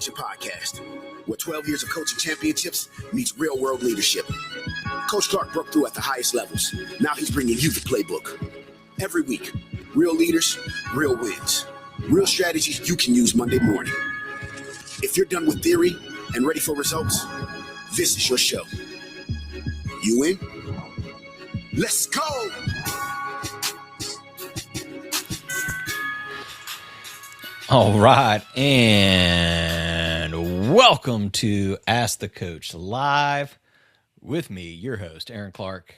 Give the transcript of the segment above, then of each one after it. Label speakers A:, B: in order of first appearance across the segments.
A: Connection podcast, where 12 years of coaching championships meets real-world leadership. Coach Clark broke through at the highest levels. Now he's bringing you the playbook. Every week, real leaders, real wins. Real strategies you can use Monday morning. If you're done with theory and ready for results, this is your show. You in? Let's go!
B: All right, and welcome to Ask the Coach live with me, your host, Aaron Clark,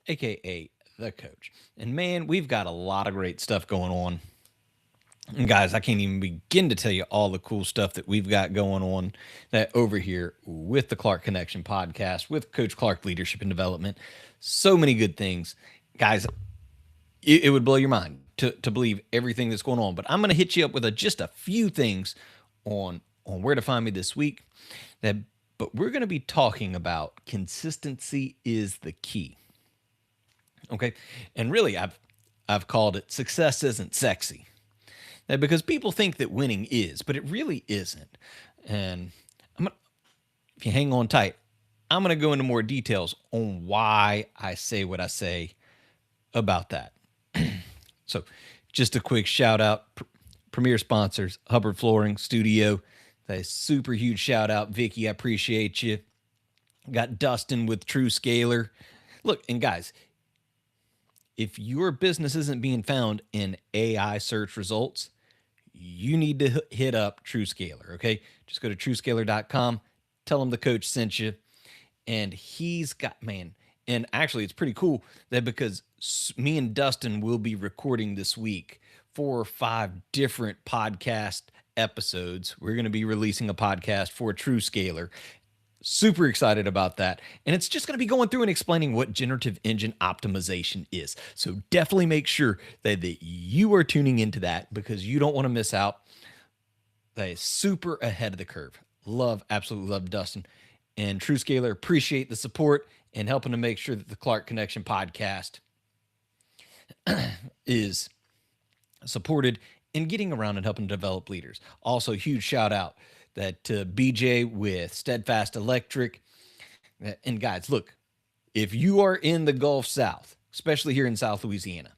B: aka The Coach. And man, we've got a lot of great stuff going on. And guys, I can't even begin to tell you all the cool stuff that we've got going on that over here with the Clark Connection podcast, with Coach Clark Leadership and Development. So many good things. Guys, it would blow your mind to believe everything that's going on. But I'm going to hit you up with just a few things on where to find me this week. But we're going to be talking about consistency is the key. Okay? And really, I've called it success isn't sexy. Because people think that winning is, but it really isn't. And if you hang on tight, I'm going to go into more details on why I say what I say about that. So just a quick shout out, premier sponsors, Hubbard Flooring Studio. That super huge shout out, Vicky. I appreciate you. Got Dustin with True Scaler. Look, and guys, if your business isn't being found in AI search results, you need to hit up TrueScaler, okay? Just go to TrueScaler.com, tell them the coach sent you, and he's got, man, and actually it's pretty cool that because me and Dustin will be recording this week 4 or 5 different podcast episodes. We're going to be releasing a podcast for TrueScaler. Super excited about that. And it's just going to be going through and explaining what generative engine optimization is. So definitely make sure that you are tuning into that because you don't want to miss out. That is super ahead of the curve. Absolutely love Dustin. And TrueScaler, appreciate the support and helping to make sure that the Clark Connection podcast is supported in getting around and helping develop leaders. Also, huge shout out that BJ with Steadfast Electric. And guys, look, if you are in the Gulf South, especially here in South Louisiana,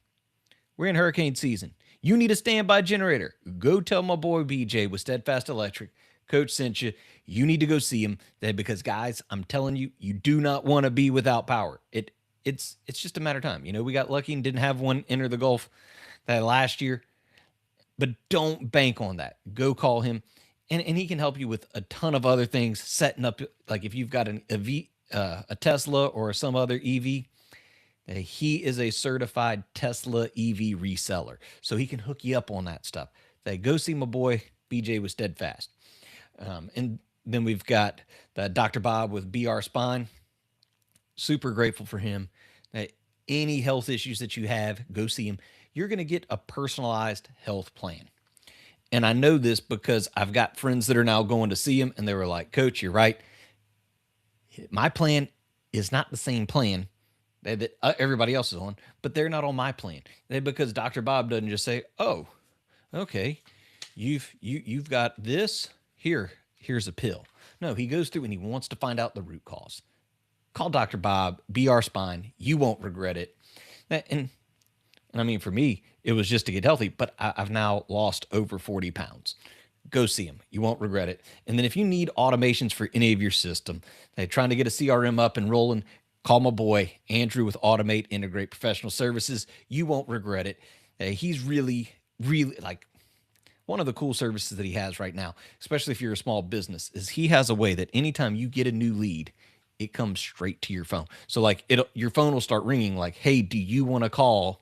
B: we're in hurricane season. You need a standby generator. Go tell my boy BJ with Steadfast Electric, Coach sent you. You need to go see him because, guys, I'm telling you, you do not want to be without power. It's just a matter of time. You know, we got lucky and didn't have one enter the Gulf that last year, but don't bank on that. Go call him. And he can help you with a ton of other things, setting up, like if you've got a Tesla or some other EV, he is a certified Tesla EV reseller. So he can hook you up on that stuff. Go see my boy, BJ with Steadfast. And then we've got Dr. Bob with BR Spine. Super grateful for him. Any health issues that you have, go see him. You're going to get a personalized health plan. And I know this because I've got friends that are now going to see him, and they were like, Coach, you're right. My plan is not the same plan that everybody else is on, but they're not on my plan. Because Dr. Bob doesn't just say, oh, okay, you've got this, here's a pill. No, he goes through and he wants to find out the root cause. Call Dr. Bob, BR Spine. You won't regret it. And I mean, for me, it was just to get healthy, but I've now lost over 40 pounds. Go see him. You won't regret it. And then if you need automations for any of your system, trying to get a CRM up and rolling, call my boy, Andrew with Automate Integrate Professional Services. You won't regret it. He's really, really like one of the cool services that he has right now, especially if you're a small business, is he has a way that anytime you get a new lead, it comes straight to your phone. So like your phone will start ringing like, hey, do you want to call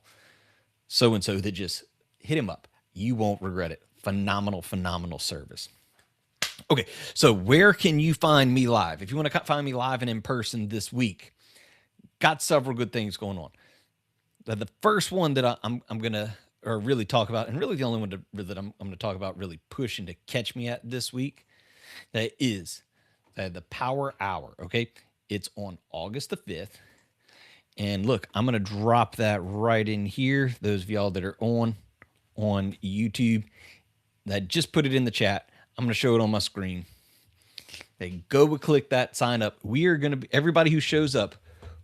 B: so-and-so? That just hit him up. You won't regret it. Phenomenal, phenomenal service. Okay, so where can you find me live? If you want to find me live and in person this week, got several good things going on. The first one that I'm going to really talk about, and really the only one that I'm going to talk about really pushing to catch me at this week, that is the Power Hour, okay? It's on August the 5th. And look, I'm going to drop that right in here. Those of y'all that are on YouTube, that just put it in the chat. I'm going to show it on my screen. They go click that sign up. We are going to be, everybody who shows up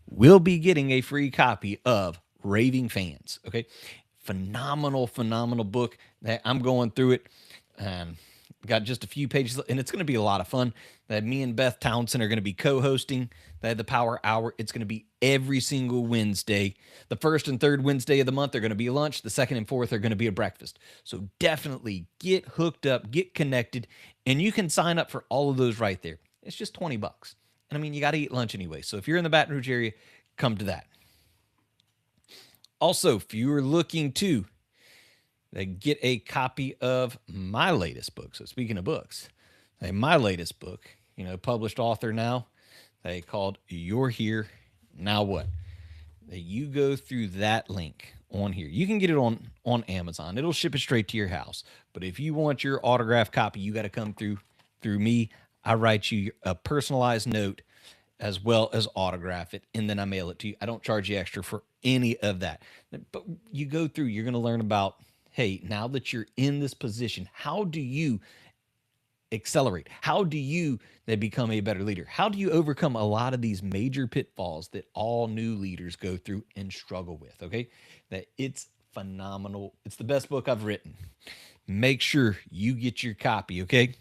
B: will be getting a free copy of Raving Fans. Okay. Phenomenal book that I'm going through it. Got just a few pages, and it's going to be a lot of fun. That me and Beth Townsend are going to be co-hosting the Power Hour. It's going to be every single Wednesday. The first and third Wednesday of the month are going to be lunch. The second and fourth are going to be a breakfast. So definitely get hooked up, get connected, and you can sign up for all of those right there. It's just $20. And I mean, you got to eat lunch anyway. So if you're in the Baton Rouge area, come to that. Also, if you're looking to get a copy of my latest book. So speaking of books, my latest book, published author now, called You're Here, Now What? You go through that link on here. You can get it on Amazon. It'll ship it straight to your house. But if you want your autographed copy, you got to come through me. I write you a personalized note as well as autograph it, and then I mail it to you. I don't charge you extra for any of that. But you go through, you're going to learn about, hey, now that you're in this position, how do you accelerate? How do you become a better leader? How do you overcome a lot of these major pitfalls that all new leaders go through and struggle with? Okay, that it's phenomenal. It's the best book I've written. Make sure you get your copy, okay?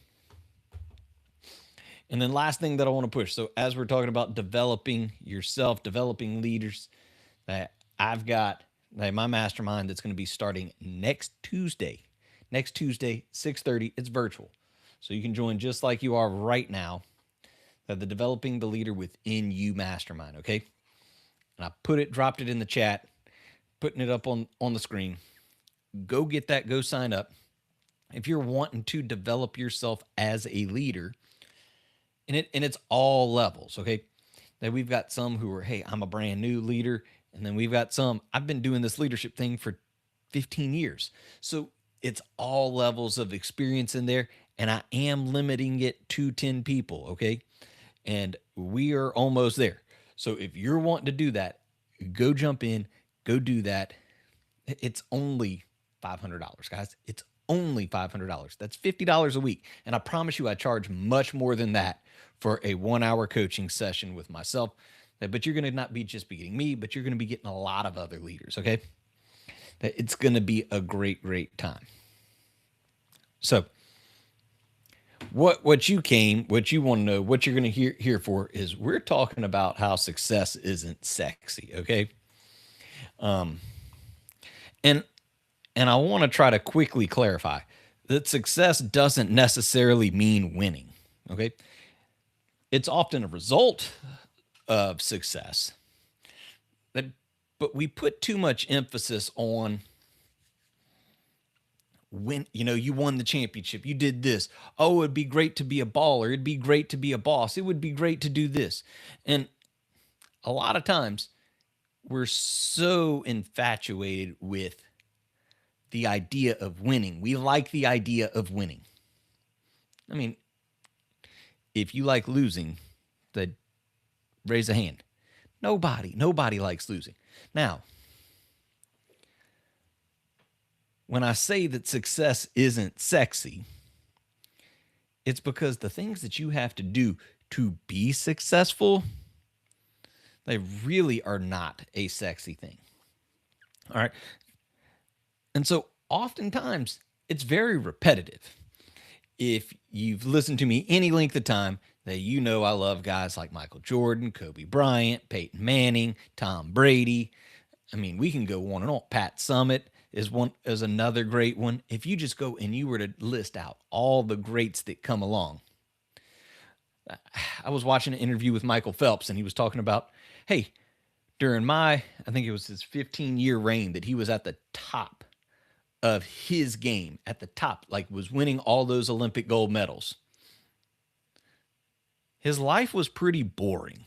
B: And then last thing that I want to push. So as we're talking about developing yourself, developing leaders, that I've got my mastermind that's going to be starting next Tuesday, 6:30. It's virtual. So you can join just like you are right now, the Developing the Leader Within You Mastermind, okay? And I dropped it in the chat, putting it up on the screen. Go get that, go sign up. If you're wanting to develop yourself as a leader, and it's all levels, okay? That we've got some who are, hey, I'm a brand new leader. And then we've got some, I've been doing this leadership thing for 15 years. So it's all levels of experience in there. And I am limiting it to 10 people, okay? And we are almost there. So if you're wanting to do that, go jump in, go do that. It's only $500, guys. It's only $500. That's $50 a week. And I promise you, I charge much more than that for a 1-hour coaching session with myself. But you're going to not be just be getting me, but you're going to be getting a lot of other leaders, okay? It's going to be a great time. So what you want to know, what you're going to hear for is we're talking about how success isn't sexy, okay? And I want to try to quickly clarify that success doesn't necessarily mean winning, okay? It's often a result of success, but we put too much emphasis on when you won the championship, you did this. Oh, it'd be great to be a baller, it'd be great to be a boss, it would be great to do this. And a lot of times we're so infatuated with the idea of winning. We like the idea of winning. I mean, if you like losing, then raise a hand. Nobody likes losing. Now, when I say that success isn't sexy, it's because the things that you have to do to be successful, they really are not a sexy thing. All right. And so oftentimes it's very repetitive. If you've listened to me any length of time, that I love guys like Michael Jordan, Kobe Bryant, Peyton Manning, Tom Brady. I mean, we can go on and on. Pat Summitt is another great one. If you just go and you were to list out all the greats that come along. I was watching an interview with Michael Phelps, and he was talking about, hey, during I think it was his 15-year reign, that he was at the top of his game, at the top, like was winning all those Olympic gold medals. His life was pretty boring.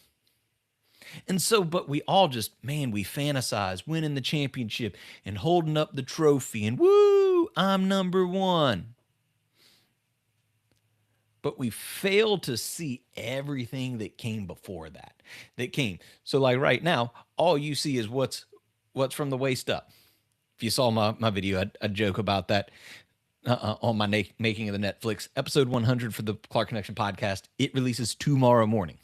B: And so, but we all just, we fantasize winning the championship and holding up the trophy and woo, I'm number one. But we fail to see everything that came before that came. So like right now, all you see is what's from the waist up. If you saw my video, I joke about that. on my making of the Netflix episode 100 for the Clark Connection podcast. It releases tomorrow morning.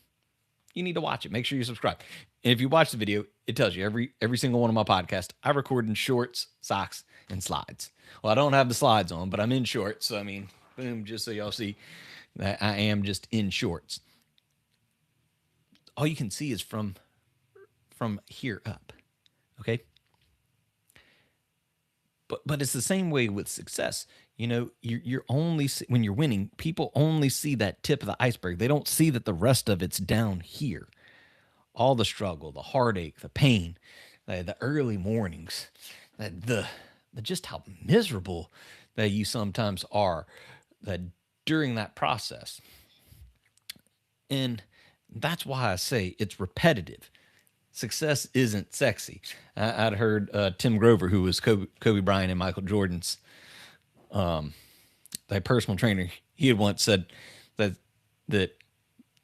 B: You need to watch it. Make sure you subscribe. And if you watch the video, it tells you every single one of my podcasts I record in shorts, socks, and slides. Well, I don't have the slides on, but I'm in shorts. So I mean, boom, just so y'all see that I am just in shorts. All you can see is from here up. Okay? But it's the same way with success. You know, you're only when you're winning, people only see that tip of the iceberg. They don't see that the rest of it's down here. All the struggle, the heartache, the pain, the early mornings, the just how miserable that you sometimes are that during that process. And that's why I say it's repetitive. Success isn't sexy. I'd heard Tim Grover, who was Kobe Bryant and Michael Jordan's personal trainer. He had once said that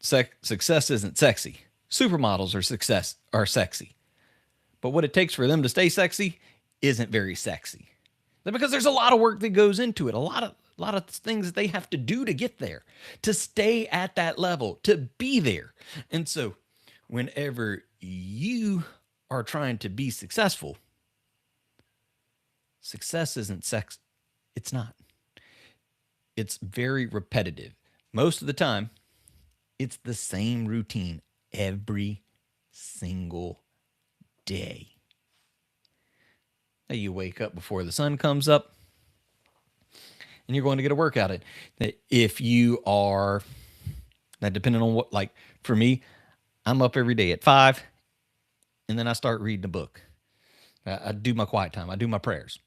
B: success isn't sexy. Supermodels are sexy, but what it takes for them to stay sexy isn't very sexy. Because there's a lot of work that goes into it, a lot of things that they have to do to get there, to stay at that level, to be there. And so, whenever you are trying to be successful, success isn't sex. It's not. It's very repetitive. Most of the time, it's the same routine every single day. Now you wake up before the sun comes up and you're going to get a workout in. If you are, that depending on what, like for me, I'm up every day at 5 and then I start reading a book. I do my quiet time. I do my prayers.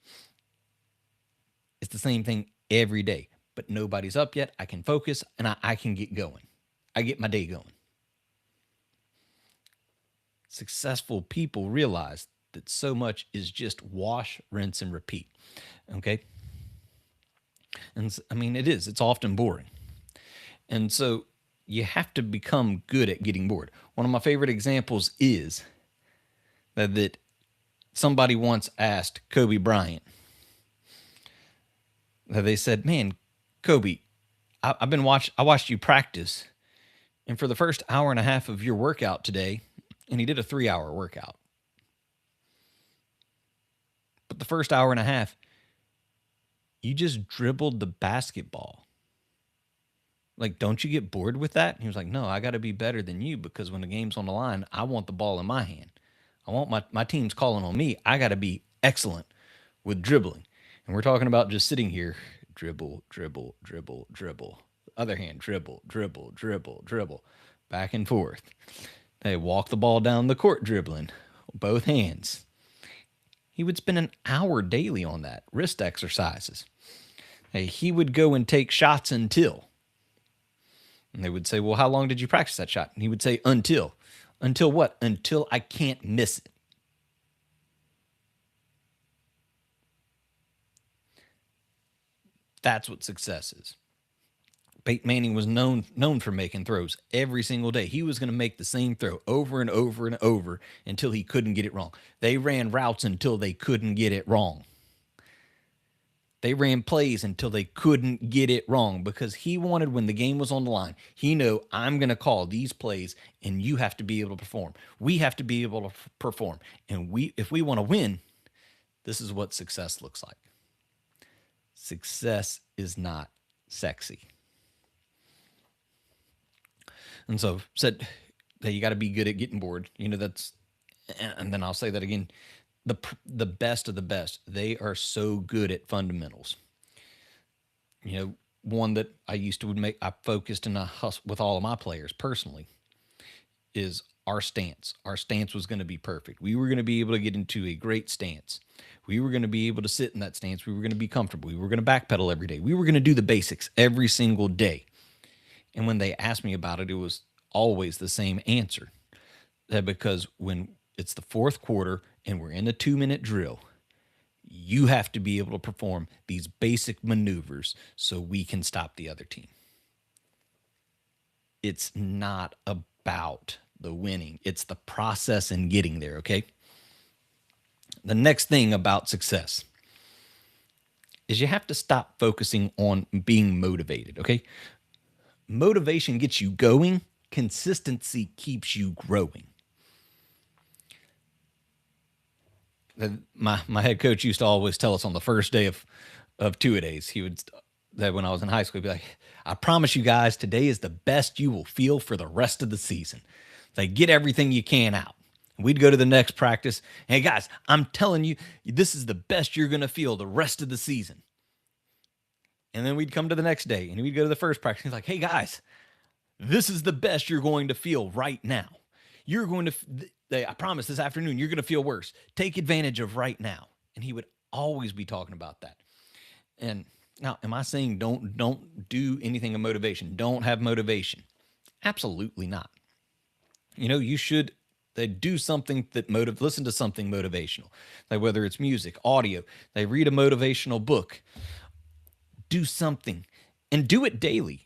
B: It's the same thing every day, but nobody's up yet. I can focus and I can get going. I get my day going. Successful people realize that so much is just wash, rinse, and repeat. Okay? And I mean, it is. It's often boring. And so you have to become good at getting bored. One of my favorite examples is that somebody once asked Kobe Bryant, that they said, man, Kobe, I watched you practice, and for the first hour and a half of your workout today, and he did a 3-hour workout. But the first hour and a half, you just dribbled the basketball. Like, don't you get bored with that? And he was like, no, I got to be better than you because when the game's on the line, I want the ball in my hand. I want my team's calling on me. I got to be excellent with dribbling. And we're talking about just sitting here, dribble, dribble, dribble, dribble. Other hand, dribble, dribble, dribble, dribble, back and forth. They walk the ball down the court dribbling, both hands. He would spend an hour daily on that, wrist exercises. He would go and take shots until. And they would say, well, how long did you practice that shot? And he would say, until. Until what? Until I can't miss it. That's what success is. Peyton Manning was known for making throws every single day. He was going to make the same throw over and over and over until he couldn't get it wrong. They ran routes until they couldn't get it wrong. They ran plays until they couldn't get it wrong because he wanted, when the game was on the line, he knew, I'm going to call these plays and you have to be able to perform. We have to be able to perform. And if we want to win, this is what success looks like. Success is not sexy. And so said that you got to be good at getting bored. You know, and then I'll say that again. The best of the best, they are so good at fundamentals. You know, one that I focused and I hustled with all of my players personally is our stance. Our stance was going to be perfect. We were going to be able to get into a great stance. We were going to be able to sit in that stance. We were going to be comfortable. We were going to backpedal every day. We were going to do the basics every single day. And when they asked me about it, it was always the same answer. That because when it's the fourth quarter and we're in a 2-minute drill, you have to be able to perform these basic maneuvers so we can stop the other team. It's not about the winning. It's the process in getting there, okay? The next thing about success is you have to stop focusing on being motivated, okay? Motivation gets you going, consistency keeps you growing. My head coach used to always tell us on the first day of two-a-days, he would, that when I was in high school, he'd be like, I promise you guys, today is the best you will feel for the rest of the season. Like, get everything you can out. We'd go to the next practice. Hey, guys, I'm telling you, this is the best you're going to feel the rest of the season. And then we'd come to the next day and we'd go to the first practice. He's like, hey, guys, this is the best you're going to feel right now. You're going to, I promise this afternoon, you're going to feel worse. Take advantage of right now. And he would always be talking about that. And now, am I saying don't do anything of motivation? Don't have motivation? Absolutely not. You should they do something that listen to something motivational, like whether it's music, audio, they read a motivational book, do something and do it daily.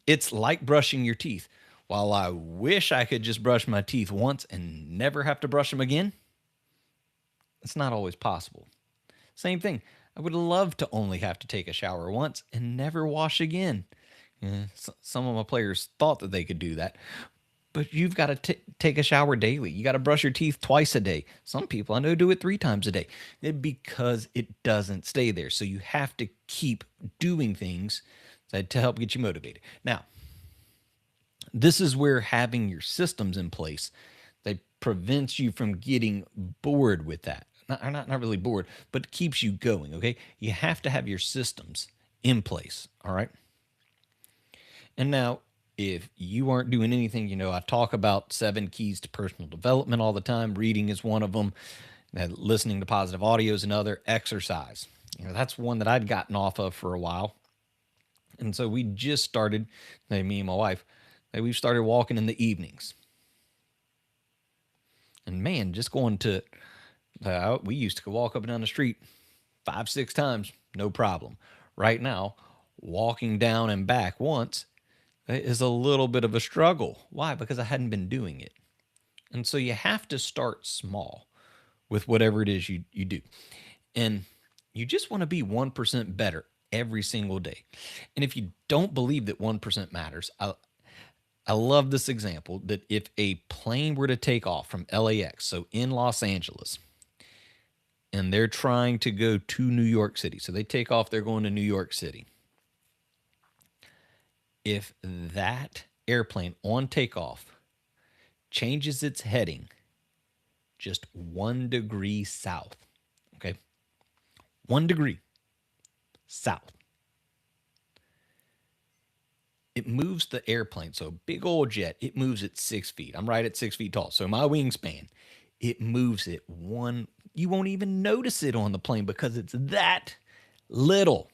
B: It's like brushing your teeth. While I wish I could just brush my teeth once and never have to brush them again, it's not always possible. Same thing. I would love to only have to take a shower once and never wash again. Some of my players thought that they could do that, but you've got to take a shower daily. You got to brush your teeth twice a day. Some people I know do it 3 times a day because it doesn't stay there. So you have to keep doing things to help get you motivated. Now, this is where having your systems in place that prevents you from getting bored with that. Not really bored, but keeps you going, okay? You have to have your systems in place, all right? And now, if you aren't doing anything, I talk about 7 keys to personal development all the time. Reading is one of them. Listening to positive audio is another. Exercise. That's one that I'd gotten off of for a while. And so we just started, me and my wife, we've started walking in the evenings. And man, just going to, we used to walk up and down the street 5, 6 times, no problem. Right now, walking down and back once is a little bit of a struggle. Why? Because I hadn't been doing it. And so you have to start small with whatever it is you do. And you just want to be 1% better every single day. And if you don't believe that 1% matters, I love this example that if a plane were to take off from LAX, so in Los Angeles, and they're trying to go to New York City. So they take off, they're going to New York City. If that airplane on takeoff changes its heading just 1 degree south, okay? 1 degree south. It moves the airplane. So big old jet, it moves at 6 feet. I'm right at 6 feet tall. So my wingspan, it moves it one. You won't even notice it on the plane because it's that little.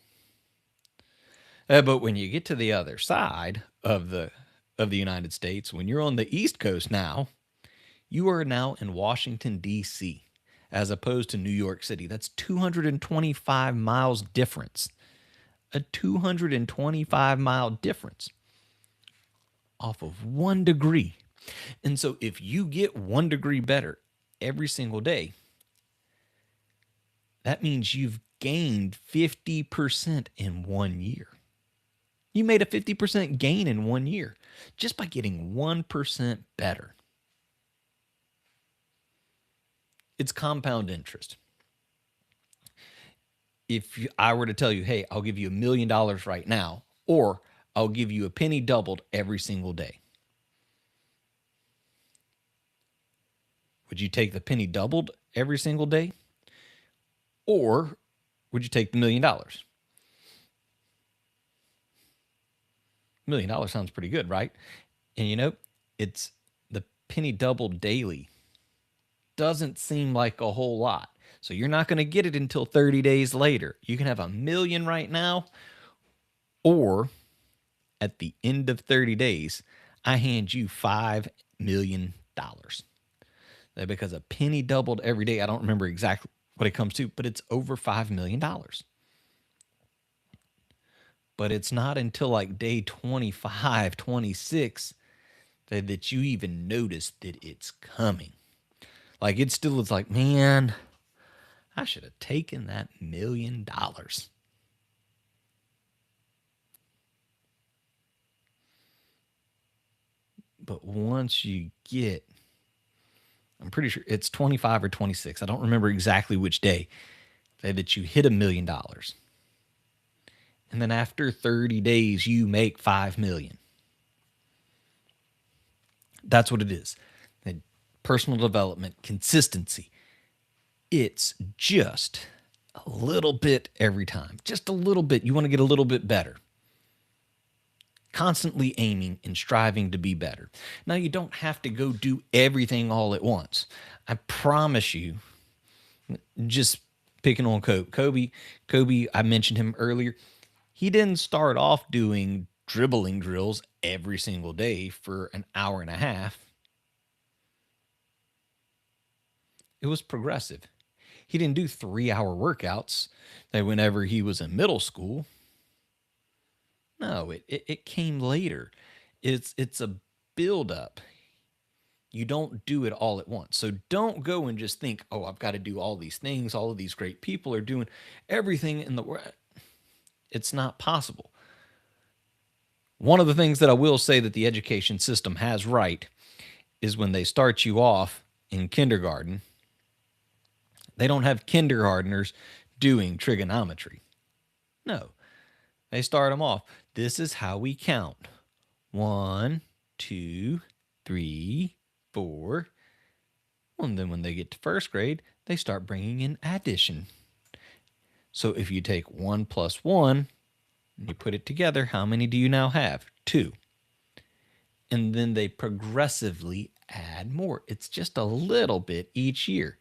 B: But when you get to the other side of the United States, when you're on the East Coast now, you are now in Washington, D.C., as opposed to New York City. That's 225 miles difference. A 225-mile difference off of 1 degree. And so if you get 1 degree better every single day, that means you've gained 50% in 1 year. You made a 50% gain in 1 year just by getting 1% better. It's compound interest. If I were to tell you, hey, I'll give you $1 million right now, or I'll give you a penny doubled every single day, would you take the penny doubled every single day? Or would you take the $1 million? $1 million sounds pretty good, right? And it's the penny doubled daily. Doesn't seem like a whole lot. So you're not going to get it until 30 days later. You can have $1 million right now, or at the end of 30 days, I hand you $5 million. Because a penny doubled every day, I don't remember exactly what it comes to, but it's over $5 million. But it's not until like day 25, 26 that you even notice that it's coming. Like it's like, man, I should have taken that $1 million. But once you get, I'm pretty sure it's 25 or 26. I don't remember exactly which day that you hit $1 million. And then after 30 days, you make 5 million. That's what it is. And personal development, consistency. It's just a little bit every time. Just a little bit. You want to get a little bit better. Constantly aiming and striving to be better. Now, you don't have to go do everything all at once. I promise you, just picking on Kobe, I mentioned him earlier. He didn't start off doing dribbling drills every single day for an hour and a half. It was progressive. He didn't do 3 hour workouts that whenever he was in middle school. No, it came later. It's a build up. You don't do it all at once. So don't go and just think, oh, I've got to do all these things. All of these great people are doing everything in the world. It's not possible. One of the things that I will say that the education system has right is when they start you off in kindergarten, they don't have kindergartners doing trigonometry. No, they start them off. This is how we count. 1, 2, 3, 4. And then when they get to first grade, they start bringing in addition. So if you take 1 plus 1 and you put it together, how many do you now have? 2. And then they progressively add more. It's just a little bit each year.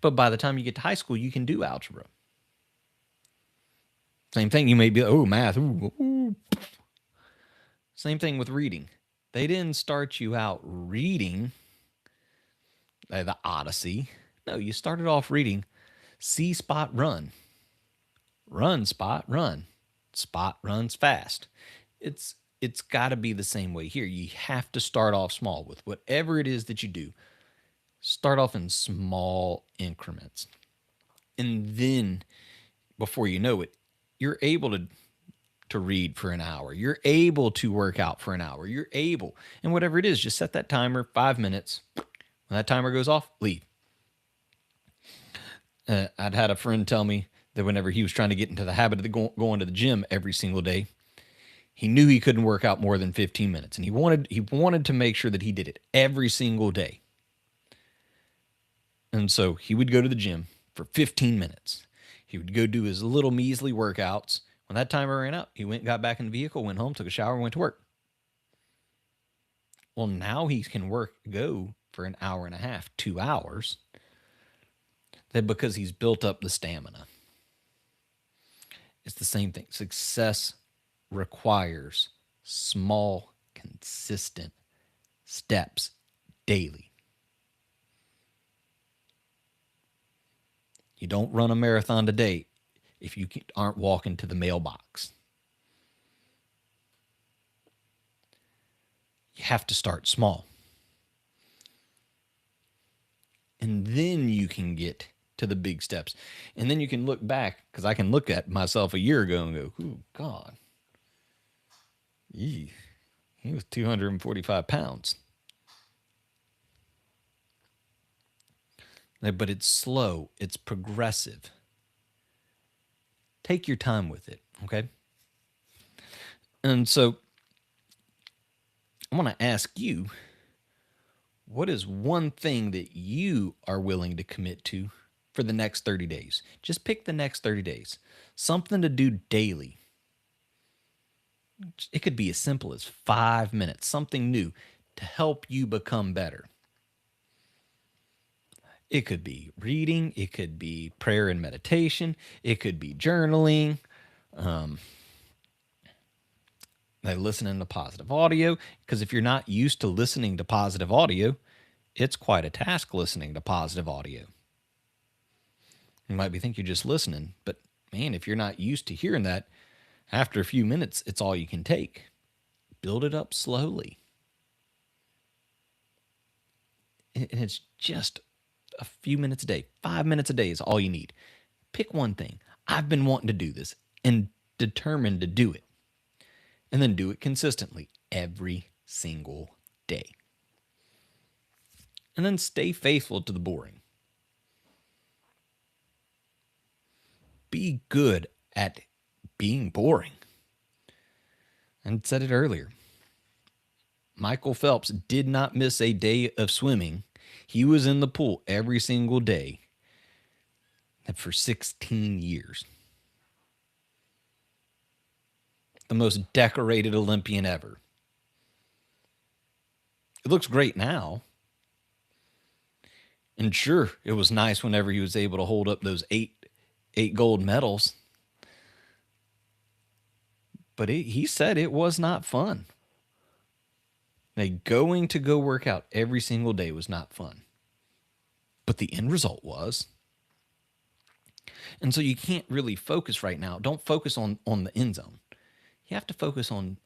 B: But by the time you get to high school, you can do algebra. Same thing. You may be, oh, math. Ooh. Same thing with reading. They didn't start you out reading the Odyssey. No, you started off reading see Spot run. Run Spot run. Spot runs fast. It's got to be the same way here. You have to start off small with whatever it is that you do. Start off in small increments. And then before you know it, you're able to read for an hour. You're able to work out for an hour. You're able. And whatever it is, just set that timer, 5 minutes. When that timer goes off, leave. I'd had a friend tell me that whenever he was trying to get into the habit of going to the gym every single day, he knew he couldn't work out more than 15 minutes. And he wanted to make sure that he did it every single day. And so he would go to the gym for 15 minutes. He would go do his little measly workouts. When that timer ran out, he got back in the vehicle, went home, took a shower, and went to work. Well, now he can go for an hour and a half, 2 hours. That because he's built up the stamina. It's the same thing. Success requires small, consistent steps daily. You don't run a marathon today if you aren't walking to the mailbox. You have to start small. And then you can get to the big steps. And then you can look back, because I can look at myself a year ago and go, oh, God. He was 245 pounds. But it's slow. It's progressive. Take your time with it, okay? And so I want to ask you, what is one thing that you are willing to commit to for the next 30 days? Just pick the next 30 days. Something to do daily. It could be as simple as 5 minutes, something new to help you become better. It could be reading. It could be prayer and meditation. It could be journaling. Listening to positive audio. Because if you're not used to listening to positive audio, it's quite a task listening to positive audio. You might be thinking you're just listening, but man, if you're not used to hearing that, after a few minutes, it's all you can take. Build it up slowly. And it's just a few minutes a day. 5 minutes a day is all you need. Pick one thing. I've been wanting to do this and determined to do it. And then do it consistently every single day. And then stay faithful to the boring. Be good at being boring. And said it earlier. Michael Phelps did not miss a day of swimming. He was in the pool every single day for 16 years. The most decorated Olympian ever. It looks great now. And sure, it was nice whenever he was able to hold up those eight gold medals. But he said it was not fun. Going to go work out every single day was not fun. But the end result was. And so you can't really focus right now. Don't focus on the end zone. You have to focus on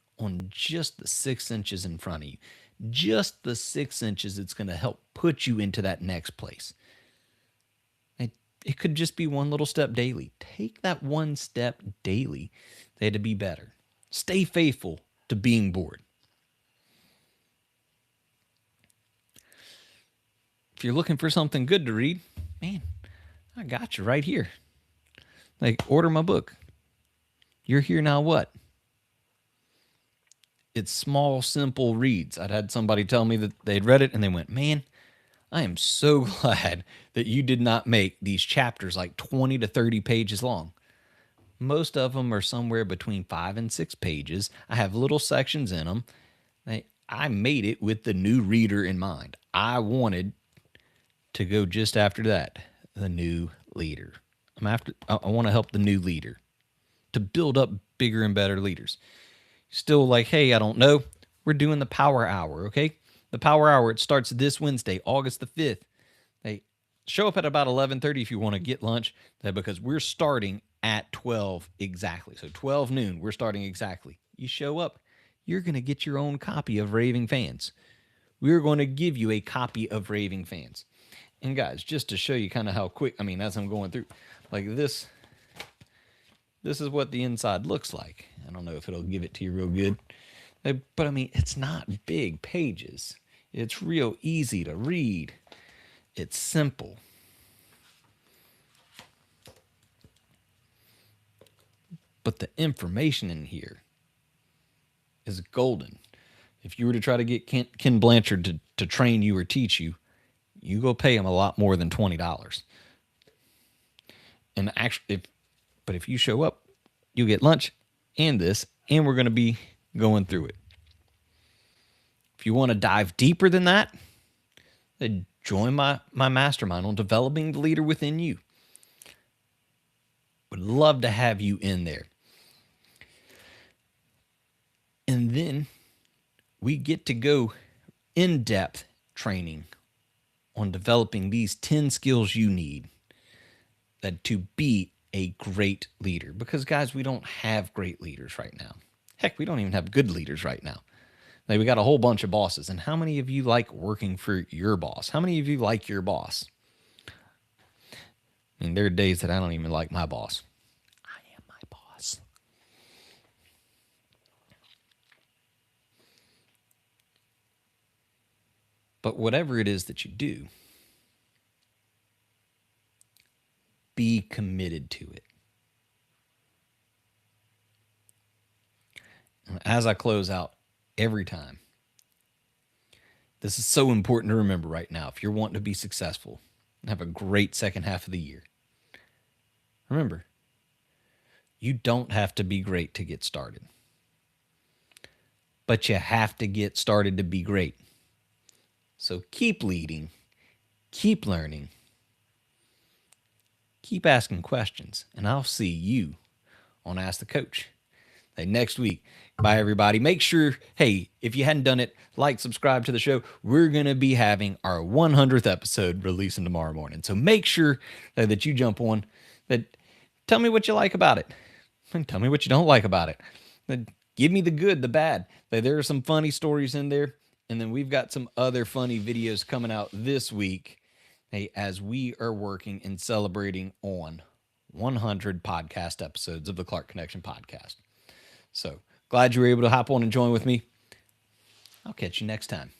B: just the 6 inches in front of you. Just the 6 inches it's going to help put you into that next place. It could just be one little step daily. Take that one step daily to be better. Stay faithful to being bored. If you're looking for something good to read, man, I got you right here. Order my book. You're Here Now What? It's small, simple reads. I'd had somebody tell me that they'd read it and they went, man, I am so glad that you did not make these chapters 20 to 30 pages long. Most of them are somewhere between 5 and 6 pages. I have little sections in them. I made it with the new reader in mind. I wanted to go just after that, the new leader. I want to help the new leader to build up bigger and better leaders. Still hey, I don't know. We're doing the Power Hour, okay? The Power Hour, it starts this Wednesday, August the 5th. Hey, show up at about 11:30 if you want to get lunch, because we're starting at 12 exactly. So 12 noon, we're starting exactly. You show up, you're going to get your own copy of Raving Fans. We're going to give you a copy of Raving Fans. And guys, just to show you kind of how quick, as I'm going through, this is what the inside looks like. I don't know if it'll give it to you real good. But it's not big pages. It's real easy to read. It's simple. But the information in here is golden. If you were to try to get Ken Blanchard to train you or teach you, you go pay him a lot more than $20. And actually, if you show up, you'll get lunch and this, and we're going to be going through it. If you want to dive deeper than that, then join my mastermind on developing the leader within you. Would love to have you in there. And then we get to go in-depth training on developing these 10 skills you need to be a great leader. Because, guys, we don't have great leaders right now. Heck, we don't even have good leaders right now. We got a whole bunch of bosses. And how many of you like working for your boss? How many of you like your boss? There are days that I don't even like my boss. I am my boss. But whatever it is that you do, be committed to it. As I close out every time, this is so important to remember right now. If you're wanting to be successful and have a great second half of the year, remember, you don't have to be great to get started. But you have to get started to be great. So keep leading, keep learning, keep asking questions, and I'll see you on Ask the Coach. Next week. Bye, everybody. Make sure, hey, if you hadn't done it, subscribe to the show. We're going to be having our 100th episode releasing tomorrow morning. So make sure that you jump on. Tell me what you like about it. And tell me what you don't like about it. Give me the good, the bad. There are some funny stories in there. And then we've got some other funny videos coming out this week, as we are working and celebrating on 100 podcast episodes of the Clark Connection podcast. So glad you were able to hop on and join with me. I'll catch you next time.